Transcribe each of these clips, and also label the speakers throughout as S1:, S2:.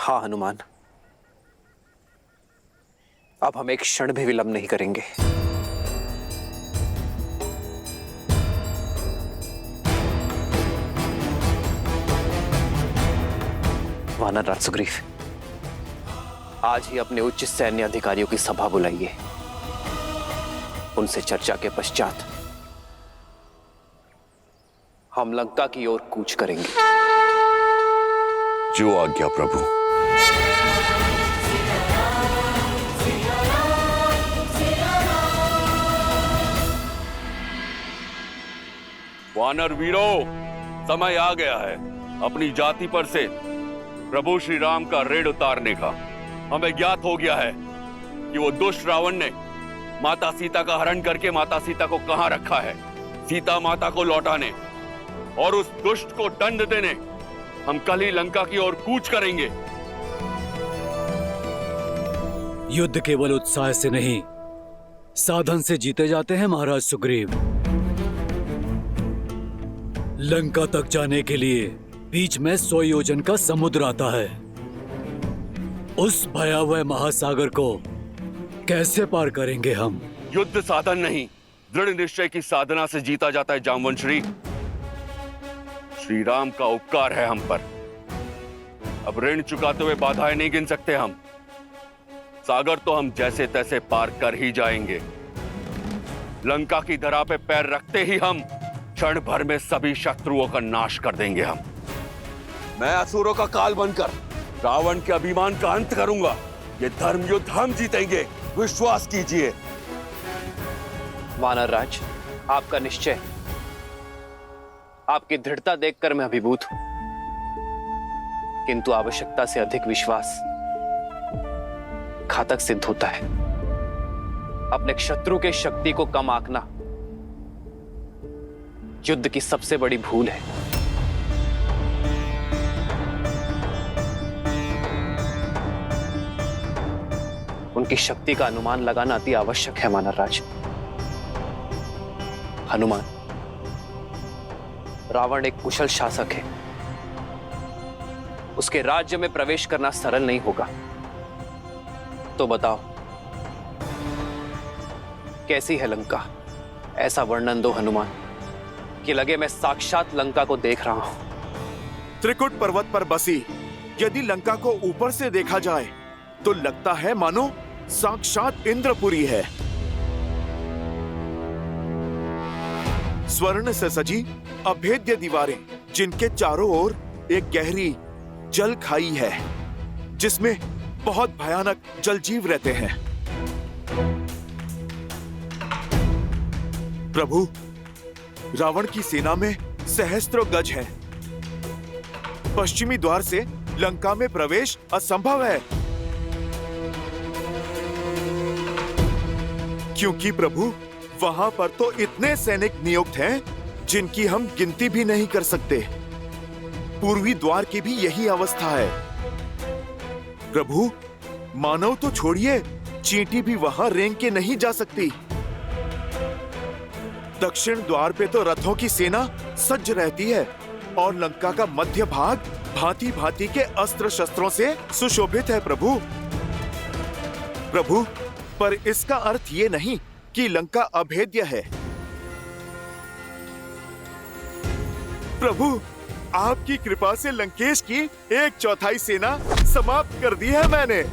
S1: हाँ हनुमान, अब हम एक क्षण भी विलंब नहीं करेंगे। वानर राज सुग्रीव, आज ही अपने उच्च सैन्य अधिकारियों की सभा बुलाइए। उनसे चर्चा के पश्चात हम लंका की ओर कूच करेंगे।
S2: जो आज्ञा प्रभु।
S3: वानर वीरों, समय आ गया है अपनी जाति पर से प्रभु श्री राम का ऋण उतारने का। हमें ज्ञात हो गया है कि वो दुष्ट रावण ने माता सीता का हरण करके माता सीता को कहां रखा है। सीता माता को लौटाने और उस दुष्ट को दंड देने हम कल ही लंका की ओर कूच करेंगे।
S4: युद्ध केवल उत्साह से नहीं, साधन से जीते जाते हैं महाराज सुग्रीव। लंका तक जाने के लिए बीच में 100 योजन का समुद्र आता है। उस भयावह महासागर को कैसे पार करेंगे हम?
S3: युद्ध साधन नहीं, दृढ़ निश्चय की साधना से जीता जाता है जामवंशी। श्री राम का उपकार है हम पर। अब ऋण चुकाते हुए बाधाएं नहीं गिन सकते हम। सागर तो हम जैसे तैसे पार कर ही जाएंगे। लंका की धरा पे पैर रखते ही हम क्षण भर में सभी शत्रुओं का नाश कर देंगे। हम मैं असुरों का काल बनकर रावण के अभिमान का अंत करूंगा। ये धर्म युद्ध हम जीतेंगे, विश्वास कीजिए।
S1: वानर राज, आपका निश्चय, आपकी दृढ़ता देखकर मैं अभिभूत हूं, किंतु आवश्यकता से अधिक विश्वास घातक सिद्ध होता है। अपने शत्रु के शक्ति को कम आंकना युद्ध की सबसे बड़ी भूल है। उनकी शक्ति का अनुमान लगाना अति आवश्यक है वानर राज। हनुमान, रावण एक कुशल शासक है। उसके राज्य में प्रवेश करना सरल नहीं होगा। तो बताओ, कैसी है लंका? ऐसा वर्णन दो हनुमान कि लगे मैं साक्षात लंका को देख रहा हूं।
S5: त्रिकुट पर्वत पर बसी यदि लंका को ऊपर से देखा जाए तो लगता है मानो साक्षात इंद्रपुरी है। स्वर्ण से सजी अभेद्य दीवारें, जिनके चारों ओर एक गहरी जल खाई है जिसमें बहुत भयानक जलजीव रहते हैं। प्रभु, रावण की सेना में सहस्त्रों गज है। पश्चिमी द्वार से लंका में प्रवेश असंभव है, क्योंकि प्रभु वहां पर तो इतने सैनिक नियुक्त हैं जिनकी हम गिनती भी नहीं कर सकते। पूर्वी द्वार की भी यही अवस्था है। प्रभु, मानव तो छोड़िए, चींटी भी वहां रेंग के नहीं जा सकती। दक्षिण द्वार पे तो रथों की सेना सज्ज रहती है और लंका का मध्य भाग भांति भांति के अस्त्र शस्त्रों से सुशोभित है। प्रभु, पर इसका अर्थ ये नहीं कि लंका अभेद्य है। प्रभु, आपकी कृपा से लंकेश की 1/4 सेना समाप्त कर दी है मैंने।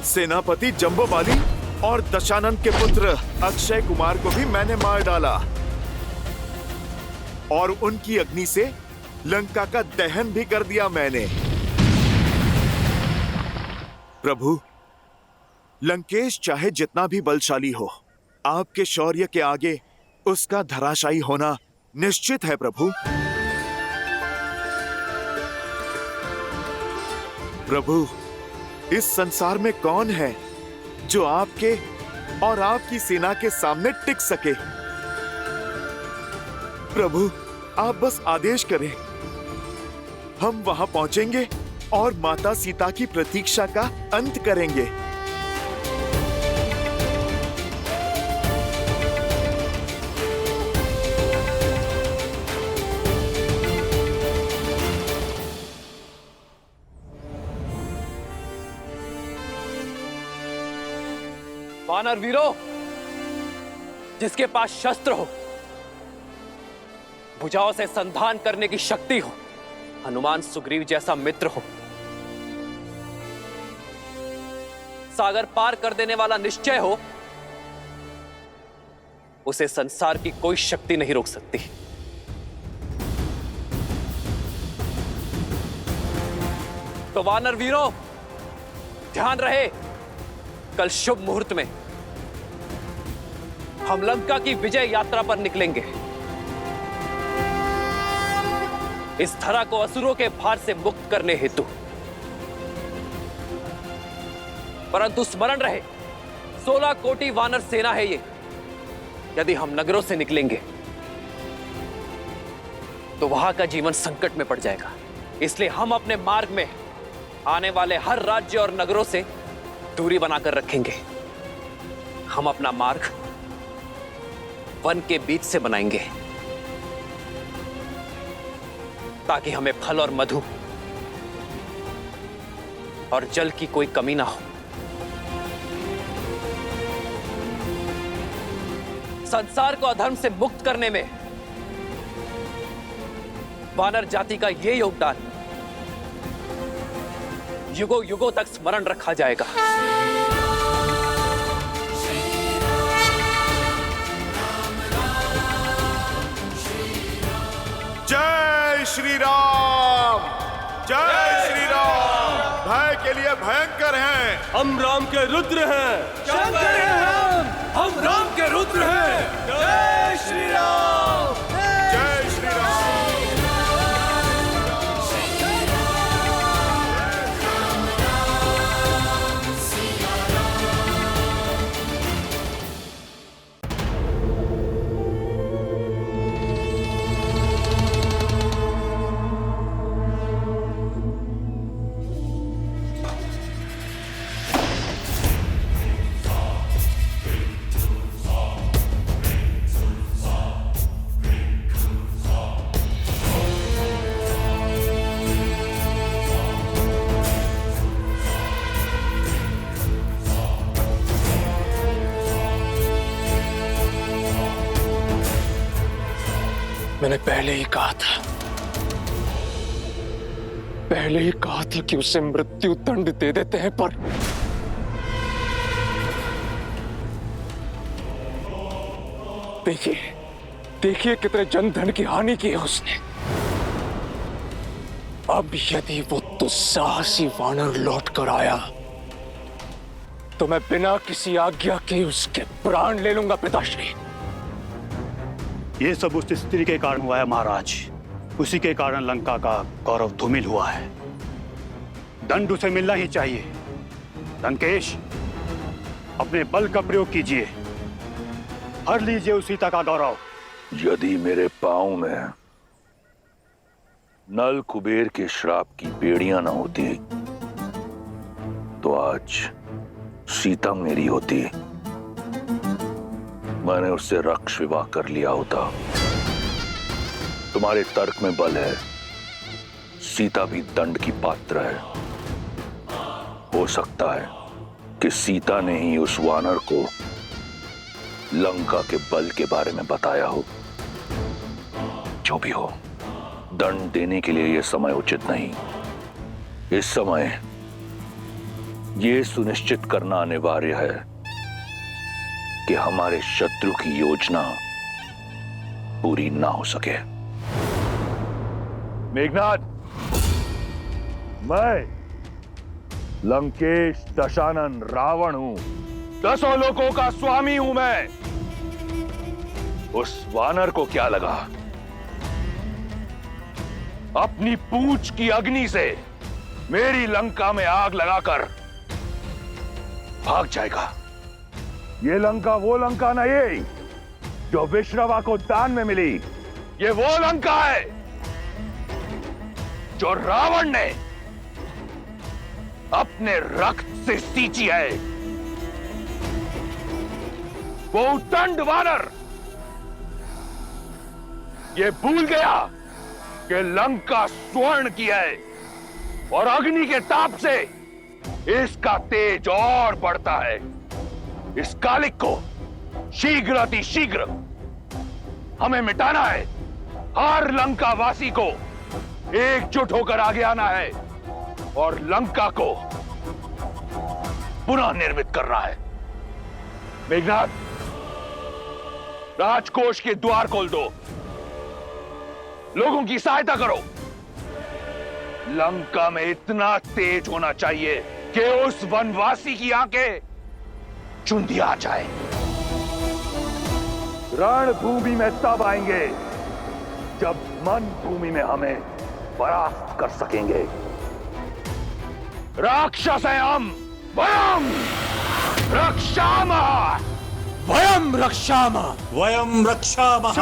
S5: सेनापति जंबोबाली और दशानन के पुत्र अक्षय कुमार को भी मैंने मार डाला और उनकी अग्नि से लंका का दहन भी कर दिया मैंने। प्रभु, लंकेश चाहे जितना भी बलशाली हो, आपके शौर्य के आगे उसका धराशायी होना निश्चित है। प्रभु, इस संसार में कौन है जो आपके और आपकी सेना के सामने टिक सके? प्रभु, आप बस आदेश करें, हम वहां पहुंचेंगे और माता सीता की प्रतीक्षा का अंत करेंगे।
S1: वानर वीरों, जिसके पास शस्त्र हो, भुजाओं से संधान करने की शक्ति हो, हनुमान सुग्रीव जैसा मित्र हो, सागर पार कर देने वाला निश्चय हो, उसे संसार की कोई शक्ति नहीं रोक सकती। तो वानर वीरों, ध्यान रहे, कल शुभ मुहूर्त में हम लंका की विजय यात्रा पर निकलेंगे। इस धरा को असुरों के भार से मुक्त करने हेतु। परंतु स्मरण रहे, 16 कोटि वानर सेना है ये। यदि हम नगरों से निकलेंगे तो वहां का जीवन संकट में पड़ जाएगा। इसलिए हम अपने मार्ग में आने वाले हर राज्य और नगरों से दूरी बनाकर रखेंगे। हम अपना मार्ग वन के बीच से बनाएंगे ताकि हमें फल और मधु और जल की कोई कमी ना हो। संसार को अधर्म से मुक्त करने में वानर जाति का यह योगदान युगों युगों तक स्मरण रखा जाएगा।
S5: जय श्री राम, जय श्री राम। भय के लिए भयंकर हैं,
S2: हम राम के रुद्र हैं।
S4: शंकर हैं हम राम के रुद्र हैं।
S2: जय श्री राम,
S5: जय श्री राम।
S6: मैंने पहले ही कहा था कि उसे मृत्यु दंड दे देते हैं, पर देखिए कितने जन धन की हानि की है उसने। अब यदि वो दुस्साहसी वानर लौट कर आया तो मैं बिना किसी आज्ञा के उसके प्राण ले लूंगा पिताश्री।
S7: ये सब उस स्त्री के कारण हुआ है महाराज। उसी के कारण लंका का गौरव धूमिल हुआ है। दंड उसे मिलना ही चाहिए। लंकेश, अपने बल का प्रयोग कीजिए, हर लीजिए उस सीता का गौरव।
S8: यदि मेरे पांव में नल कुबेर के श्राप की बेड़ियां न होती तो आज सीता मेरी होती। मैंने उससे रक्ष विवाह कर लिया होता। तुम्हारे तर्क में बल है, सीता भी दंड की पात्र है। हो सकता है कि सीता ने ही उस वानर को लंका के बल के बारे में बताया हो। जो भी हो, दंड देने के लिए यह समय उचित नहीं। इस समय यह सुनिश्चित करना अनिवार्य है कि हमारे शत्रु की योजना पूरी ना हो सके। मेघनाथ, मैं लंकेश दशानन रावण हूं। 10 लोकों का स्वामी हूं मैं। उस वानर को क्या लगा अपनी पूंछ की अग्नि से मेरी लंका में आग लगाकर भाग जाएगा। ये लंका वो लंका नहीं जो विश्रवा को दान में मिली। ये वो लंका है जो रावण ने अपने रक्त से सींची है। वो उद्दंड वानर ये भूल गया कि लंका स्वर्ण की है और अग्नि के ताप से इसका तेज और बढ़ता है। इस कालिक को शीघ्र अति शीघ्र हमें मिटाना है। हर लंका वासी को एकजुट होकर आगे आना है और लंका को पुनः निर्मित करना है। मेघनाथ, राजकोष के द्वार खोल दो, लोगों की सहायता करो। लंका में इतना तेज होना चाहिए कि उस वनवासी की आंखें चुंधिया जाए। रणभूमि में तब आएंगे जब मन भूमि में हमें परास्त कर सकेंगे। राक्षस हैं हम, वयम रक्षामः।
S6: वयम रक्षामः।
S2: वयम रक्षामः।